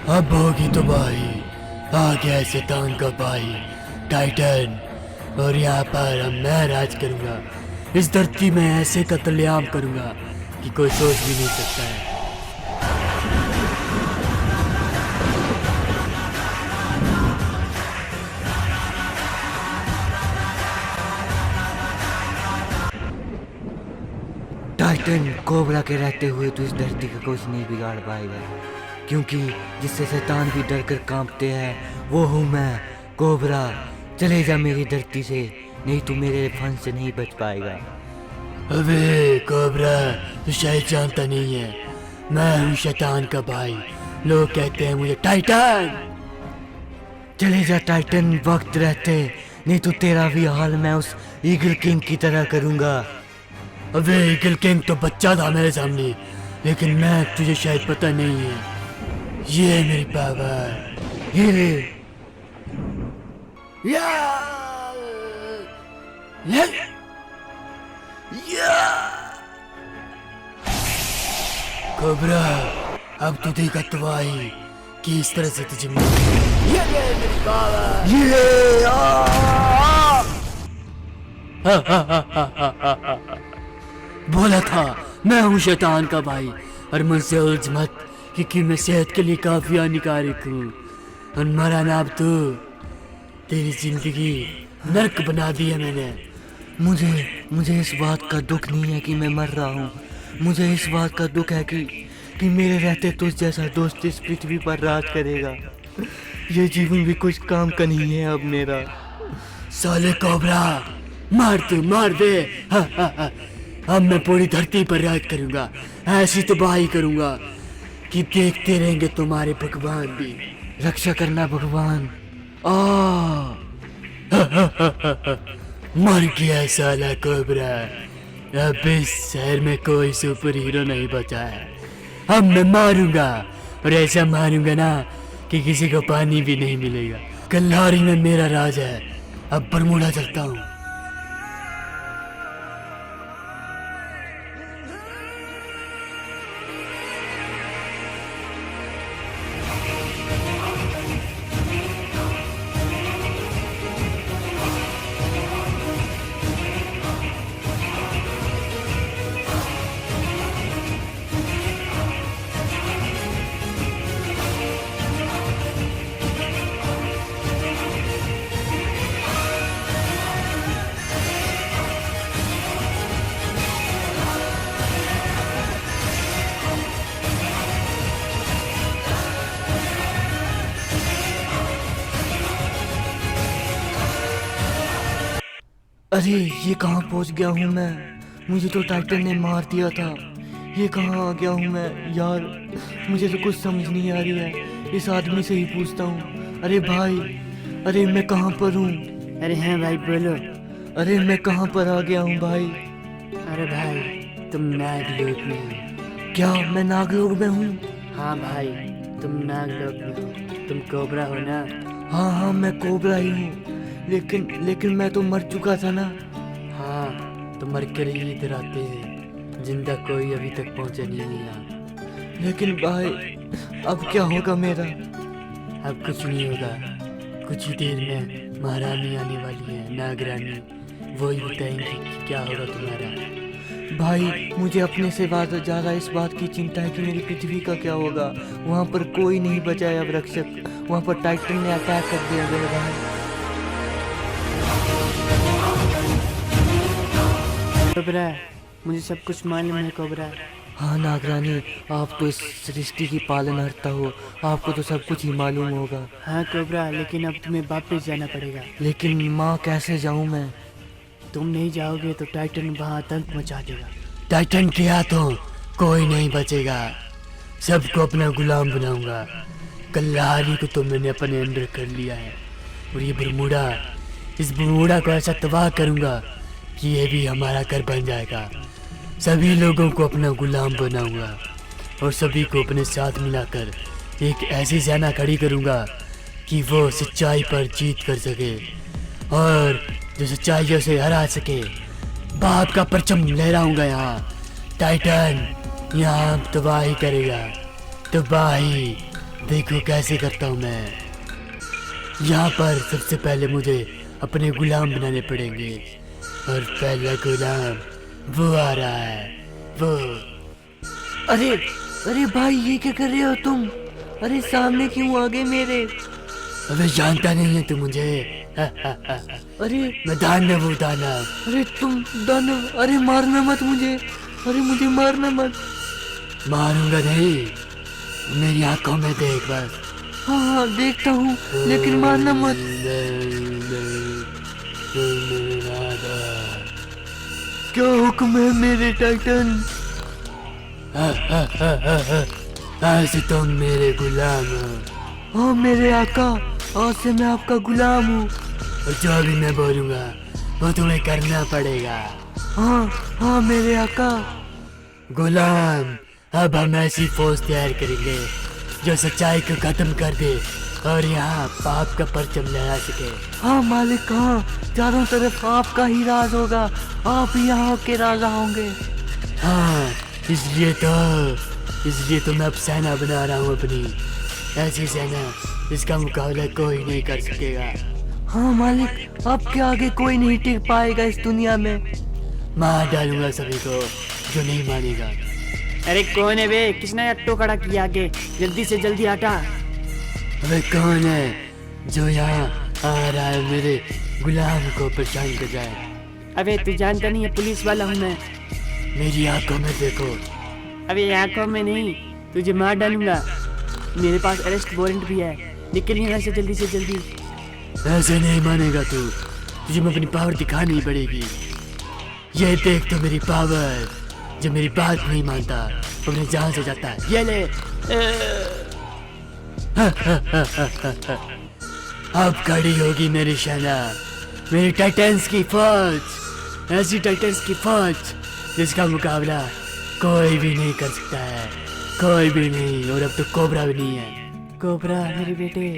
अब होगी तबाही। आ गया शैतान का भाई टाइटन, और यहाँ पर अब मैं राज करूंगा। इस धरती में ऐसे कत्लेआम करूंगा कि कोई सोच भी नहीं सकता है। टाइटन कोबरा के रहते हुए तो इस धरती का कुछ नहीं बिगाड़ पाएगा, क्योंकि जिससे शैतान भी डर कर कांपते हैं वो हूँ मैं, कोबरा। चले जा मेरी धरती से, नहीं तो मेरे फन से नहीं बच पाएगा। अबे कोबरा, तू शायद जानता नहीं है, मैं हूँ शैतान का भाई। लोग कहते हैं मुझे टाइटन। चले जा टाइटन वक्त रहते, नहीं तो तेरा भी हाल मैं उस ईगल किंग की तरह करूँगा। अबे ईगल किंग तो बच्चा था मेरे सामने, लेकिन मैं तुझे शायद पता नहीं है, ये है मेरी पावर। ये ले। या! या! या! कोबरा, अब तू देखा तबाही कि इस तरह से तुझे ये ले मेरी पावर। बोला था मैं हूँ शैतान का भाई, और मुझसे उलझ मत, क्योंकि मैं सेहत के लिए काफी हानिकारक हूँ। और मरा ना अब तू, तेरी जिंदगी नर्क बना दी है मैंने। मुझे इस बात का दुख नहीं है कि मैं मर रहा हूँ, मुझे इस बात का दुख है कि मेरे रहते तुझ जैसा दोस्त इस पृथ्वी पर राज करेगा। ये जीवन भी कुछ काम का नहीं है अब मेरा। साले कोबरा, मार तू मार दे। अब मैं पूरी धरती पर राज करूंगा, ऐसी तबाही करूंगा कि देखते रहेंगे तुम्हारे भगवान भी। रक्षा करना भगवान। मर गया साला कोबरा। अब इस शहर में कोई सुपर हीरो नहीं बचा है। अब मैं मारूंगा, और ऐसा मारूंगा ना कि किसी को पानी भी नहीं मिलेगा। कल्हारी में मेरा राज है। अब बरमूडा चलता हूँ। अरे ये कहाँ पहुँच गया हूँ मैं? मुझे तो टाइटन ने मार दिया था। ये कहाँ आ गया हूँ मैं यार? मुझे तो कुछ समझ नहीं आ रही है। इस आदमी से ही पूछता हूँ। अरे भाई, अरे मैं कहाँ पर हूँ? अरे हाँ भाई बोलो। अरे मैं कहाँ पर आ गया हूँ भाई? अरे भाई तुम नागलोक में हो। क्या मैं नागलोक में हूँ? हाँ भाई तुम नागलोक में हो। तुम कोबरा हो ना? हाँ मैं कोबरा ही हूँ, लेकिन मैं तो मर चुका था ना। हाँ तो मर कर ही इधर आते हैं, जिंदा कोई अभी तक पहुंचा नहीं है यहाँ। लेकिन भाई अब क्या होगा मेरा? अब कुछ नहीं होगा, कुछ ही देर में महारानी आने वाली है, नागरानी। वही बताएंगी कि क्या होगा तुम्हारा। भाई मुझे अपने से ज़्यादा इस बात की चिंता है कि मेरी पृथ्वी का क्या होगा। वहाँ पर कोई नहीं बचा है अब रक्षक। वहाँ पर टाइटन ने अटैक कर दिया मेरे भाई। कोबरा, मुझे सब कुछ मालूम है कोबरा। हाँ नागरानी, आप तो इस सृष्टि की पालनहर्ता हो, आपको तो सब कुछ ही मालूम होगा। हाँ कोबरा, लेकिन अब तुम्हें वापस जाना पड़ेगा। लेकिन माँ कैसे जाऊँ मैं? तुम नहीं जाओगे तो टाइटन वहाँ आतंक मचा देगा। टाइटन के हाथों कोई नहीं बचेगा, सबको अपना गुलाम बनाऊंगा। कल्हारी को तो मैंने अपने अंडर कर लिया है, और ये बरमूडा, इस बरमूडा को ऐसा तबाह करूंगा कि ये भी हमारा घर बन जाएगा। सभी लोगों को अपना गुलाम बनाऊंगा, और सभी को अपने साथ मिलाकर एक ऐसी सेना खड़ी करूंगा कि वो सच्चाई पर जीत कर सके, और जो सच्चाइयों से हरा सके। बाप का परचम लहराऊंगा यहाँ। टाइटन यहाँ तबाही करेगा। तो भाई देखो कैसे करता हूँ मैं। यहाँ पर सबसे पहले मुझे अपने गुलाम बनाने पड़ेंगे, और पहला गुलाम वो आ रहा है, वो। अरे अरे भाई ये क्या कर रहे हो तुम? अरे सामने क्यों आ गए मेरे? अबे जानता नहीं है तू मुझे? अरे मैं दानव हूँ, दानव। अरे तुम दानव, अरे मारना मत मुझे, अरे मुझे मारना मत। मारूंगा नहीं, मेरी आंखों में देख बस। हाँ हाँ देखता हूँ, लेकिन मारना मत। क्या हुक्म है मेरे टाइटन? आज से तुम मेरे गुलाम हो, हाँ मेरे आका, आज से मैं आपका गुलाम हूँ। और जो भी मैं बोलूँगा वो तुम्हें करना पड़ेगा। हाँ हाँ मेरे आका। गुलाम, अब हम ऐसी फौज तैयार करेंगे जो सच्चाई को खत्म कर दे और यहाँ पाप का परचम लहरा सके। हाँ मालिक, हाँ चारों तरफ आपका ही राज होगा, आप ही यहाँ के राजा होंगे। हाँ इसलिए तो मैं अब सेना बना रहा हूँ अपनी, ऐसी सेना जिसका मुकाबला कोई नहीं कर सकेगा। हाँ मालिक, आपके आगे कोई नहीं टिक पाएगा इस दुनिया में। मार डालूंगा सभी को जो नहीं मानेगा। अरे कौन है बे? किसने अट्टो खड़ा किया आगे? जल्दी से जल्दी हटा। अबे कौन है जो यहाँ आ रहा है मेरे गुलाम को परेशान कर जाए? अबे तू जानता नहीं है, पुलिस वाला हूँ मैं। मेरी आंखों में देखो। अबे आंखों में नहीं, तुझे मार डालूंगा। मेरे पास अरेस्ट वारंट भी है, निकल यहाँ से जल्दी से जल्दी। ऐसे नहीं मानेगा तू, तुझे मैं अपनी पावर दिखानी ही पड़ेगी। ये देख तो मेरी पावर, जो मेरी बात नहीं मानता अपने जान से जाता है। ये ले। अब खड़ी होगी मेरी सेना, मेरी टाइटन्स की फौज, ऐसी टाइटन्स की फौज जिसका मुकाबला कोई भी नहीं कर सकता है, कोई भी नहीं। और अब तो कोबरा भी नहीं है। कोबरा मेरे बेटे,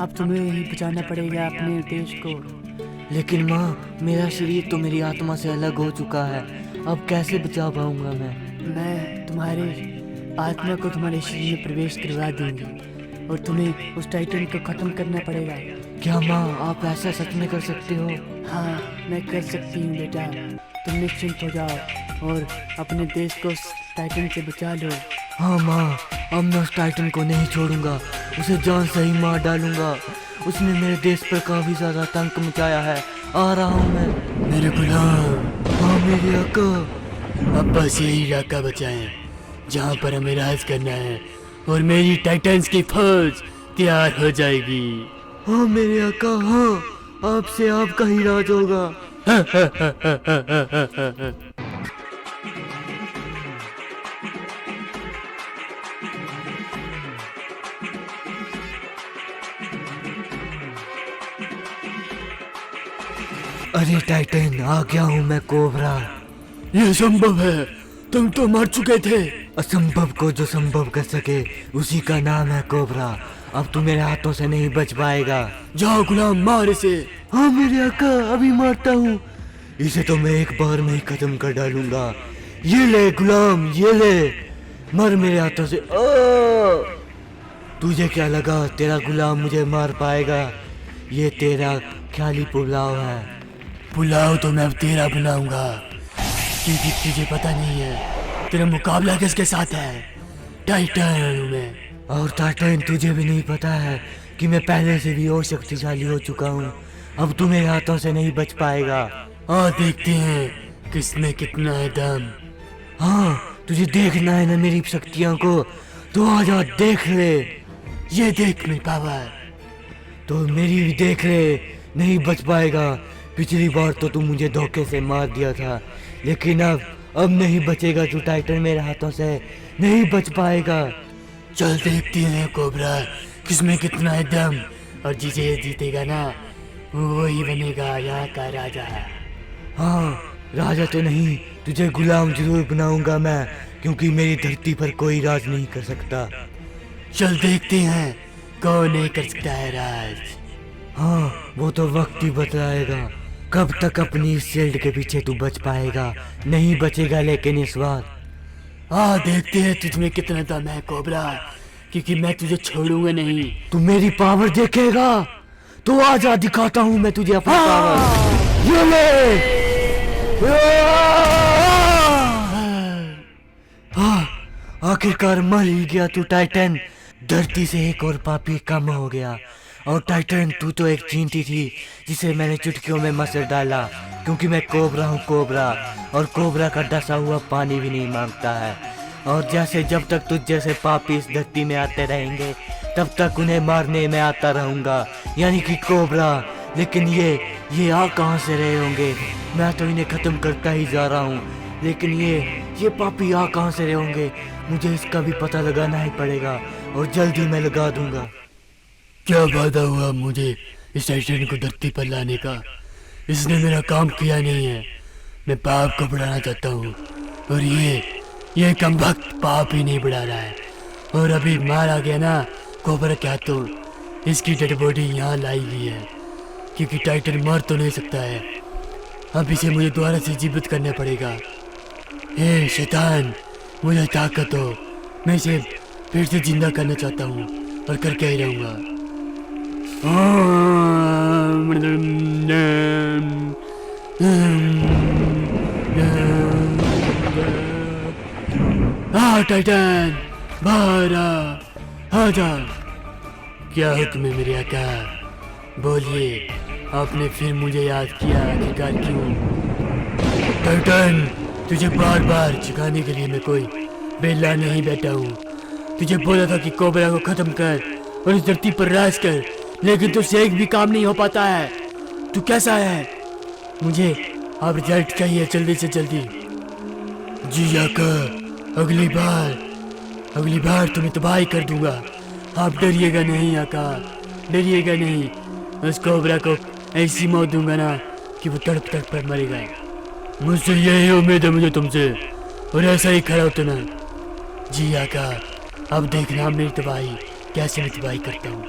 अब तुम्हें ही बचाना पड़ेगा अपने देश को। लेकिन माँ, मेरा शरीर तो मेरी आत्मा से अलग हो चुका है, अब कैसे बचा पाऊंगा मैं तुम्हारे आत्मा को तुम्हारे शरीर में प्रवेश करवा दूंगी और तुम्हें उस टाइटन को खत्म करना पड़ेगा। क्या माँ, आप ऐसा सच में कर सकते हो? हाँ मैं कर सकती हूँ बेटा, तुम निश्चिंत हो जाओ और अपने देश को उस टाइटन से बचा लो। हाँ माँ, अब मैं उस टाइटन को नहीं छोड़ूंगा, उसे जान से ही मार डालूंगा। उसने मेरे देश पर काफी ज्यादा आतंक मचाया है। आ रहा हूँ मैं। मेरे गुलाम। हाँ मेरे आका। अब बस यही इलाका बचा है जहाँ पर हमें राज करना है, और मेरी टाइटन्स की फौज तैयार हो जाएगी। हाँ मेरे आका, हाँ आपसे आपका ही राज होगा। अरे टाइटन, आ गया हूँ मैं कोबरा। ये संभव है, तुम तो मर चुके थे। असंभव को जो संभव कर सके उसी का नाम है कोबरा। अब तू मेरे हाथों से नहीं बच पाएगा। जाओ गुलाम, मार इसे। हाँ मेरे आका, अभी मारता हूँ। इसे तो मैं एक बार में ही खत्म कर डालूंगा। ये ले गुलाम, ये ले, मर मेरे हाथों से। तुझे क्या लगा तेरा गुलाम मुझे मार पाएगा? ये तेरा ख्याली पुलाव है। पुलाव तो मैं अब तेरा बनाऊंगा, क्योंकि तुझे पता नहीं है तेरा मुकाबला किसके साथ है। टाइटन हूं मैं। और टाइटन, तुझे भी नहीं पता है कि मैं पहले से भी और शक्तिशाली हो चुका हूँ। अब तू मेरे हाथों से नहीं बच पाएगा। हाँ देखते हैं किसमें कितना है दम। हाँ तुझे देखना है ना मेरी शक्तियों को, तो आजा देख ले। ये देख मेरी पावर। तो मेरी भी देख ले, नहीं बच पाएगा। पिछली बार तो तू मुझे धोखे से मार दिया था, लेकिन अब नहीं बचेगा तू टाइटन, मेरे हाथों से नहीं बच पाएगा। चल देखते हैं कोबरा किसमें कितना है दम, और जिसे जीतेगा ना वो ही बनेगा यहाँ का राजा। हाँ राजा तो नहीं, तुझे गुलाम जरूर बनाऊंगा मैं, क्योंकि मेरी धरती पर कोई राज नहीं कर सकता। चल देखते हैं कौन नहीं कर सकता है राज। हाँ वो तो वक्त ही बतलाएगा कब तक अपनी इस शील्ड के पीछे तू बच पाएगा। नहीं बचेगा लेकिन इस बार। हाँ देखते हैं तुझमें कितना दम है कोबरा, क्योंकि मैं तुझे छोड़ूंगा नहीं। तू मेरी पावर देखेगा तो आजा, दिखाता हूँ मैं तुझे अपनी पावर। ये ले। आखिरकार मर ही गया तू टाइटन। धरती से एक और पापी कम हो गया। और टाइटन, तू तो एक चींटी थी जिसे मैंने चुटकियों में मसर डाला, क्योंकि मैं कोबरा हूँ कोबरा, और कोबरा का डसा हुआ पानी भी नहीं मांगता है। और जैसे जब तक तुझ जैसे पापी इस धरती में आते रहेंगे तब तक उन्हें मारने में आता रहूंगा, यानी कि कोबरा। लेकिन ये आ कहाँ से रहे होंगे? मैं तो इन्हें खत्म करता ही जा रहा हूँ, लेकिन ये पापी आ कहाँ से रहे होंगे? मुझे इसका भी पता लगाना ही पड़ेगा, और जल्दी मैं लगा दूंगा। क्या वादा हुआ मुझे इस टाइटन को धरती पर लाने का? इसने मेरा काम किया नहीं है। मैं पाप को बढ़ाना चाहता हूँ, और ये कमबख्त पाप ही नहीं बढ़ा रहा है। और अभी मारा गया ना कोबरा, क्या तो इसकी डेड बॉडी यहाँ लाई गई है, क्योंकि टाइटन मर तो नहीं सकता है। अब इसे मुझे दोबारा से जीवित करना पड़ेगा। हे शैतान, मुझे ताकत हो, मैं इसे फिर से जिंदा करना चाहता हूँ, और करके ही रहूँगा। टाइटन बाहर आजा। क्या हुक्म है मेरे आका? बोलिए, आपने फिर मुझे याद किया, आखिरकार क्यों? टाइटन, तुझे बार बार सिखाने के लिए मैं कोई बेला नहीं बैठा हूँ। तुझे बोला था कि कोबरा को खत्म कर और इस धरती पर राज कर, लेकिन तुझसे एक भी काम नहीं हो पाता है। तू कैसा है? मुझे अब रिजल्ट चाहिए जल्दी से जल्दी। जी आका, अगली बार तुम्हें तबाही कर दूंगा। आप डरिएगा नहीं आका, डरिएगा नहीं। उस कोबरा को ऐसी मौत दूंगा ना कि वो तड़प तड़प कर मरेगा। मुझसे यही उम्मीद है मुझे तुमसे, और ऐसा ही खड़ा उतना। जी आका, अब देखना मेरी तबाही कैसे मैं तबाही करता हूँ।